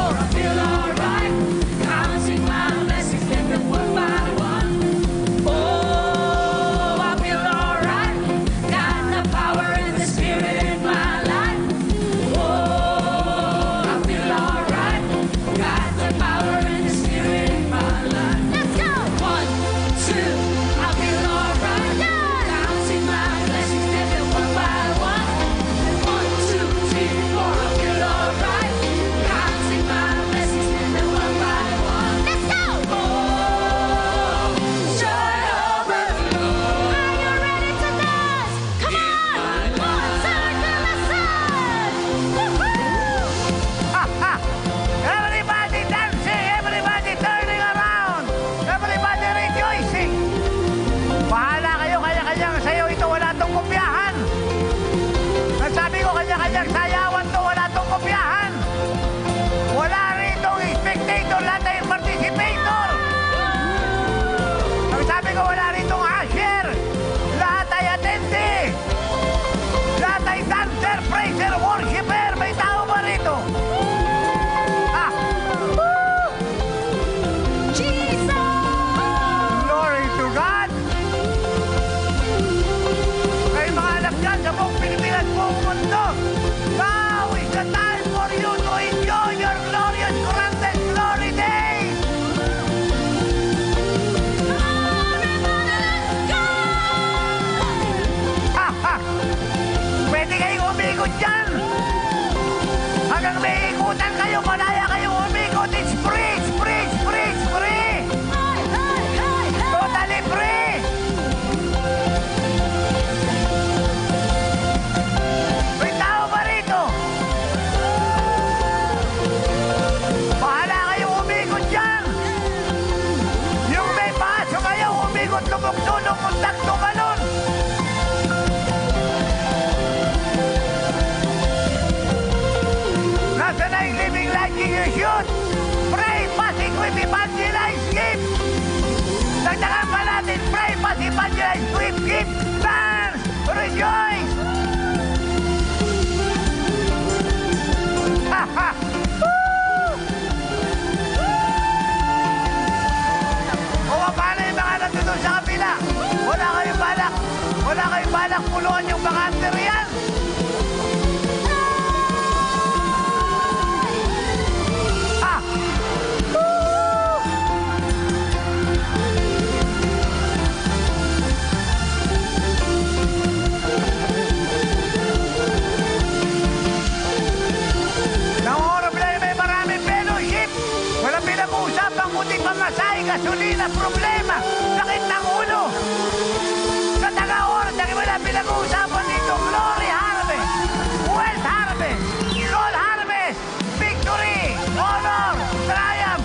4, I feel alright. Counting my blessings, take them one by one. Oh, I feel alright. Got the power and the spirit in my life. Oh, I feel alright. Got the power and the spirit in my life. Let's go! 1, 2, I feel alright. Counting my blessings, take them one by one. 1, 2, 3, 4, I feel alright. Counting my blessings, take them one by one. Let's go! Oh, joy overflow. Are you ready to dance? Come on! Circle the sun! Woohoo! Ha, ha! Everybody dancing, everybody turning around, everybody rejoicing. Bahala kayo, kanya-kanyang sayo ito, wala tong kopyahan. Nasabi ko, kanya-kanyang sayawan to, wala tong kopyahan. Wala rito spectator, lahat ay participator. Ang sabi ko, wala rito usher, lahat ay attendee. Lahat ay dancer, praiser, worshiper. May tao ba rito? Ah! Jesus! Glory to God! Kayo mga anak dyan sa buong Pilipinas, buong mundo, now is the time for you to enjoy your glorious Grandes Glory Days! Ha, ha! Pwede kayong umikot dyan! Hanggang may ikutan kayo, malaya kayong umikot! It's free! It's free! It's free! It's free! Hey, hey, hey, hey! Totally free! May tao ba rito? Bahala kayong umikot dyan! Yung may paso kayo, umikot, lumok-tulong, muntak-tumalon! Nasa na yung living like you should? Pray, pass, equip, evangelize, give! Dagdagan pa natin, pray, pass, evangelize, equip, give! Dance! Rejoice! Ha, ha! Woo! O, paano yung mga nandun sa kapila? Wala kayong balak! Wala kayong balak puluan yung bakante riyan! Ah! Woo! Nangorap lang may maraming fellowship. Walang pinag-uusapan kundi pamasahe, gasolina, problema, sakit ng ulo. Sa taga-oras, wala pinag-uusapan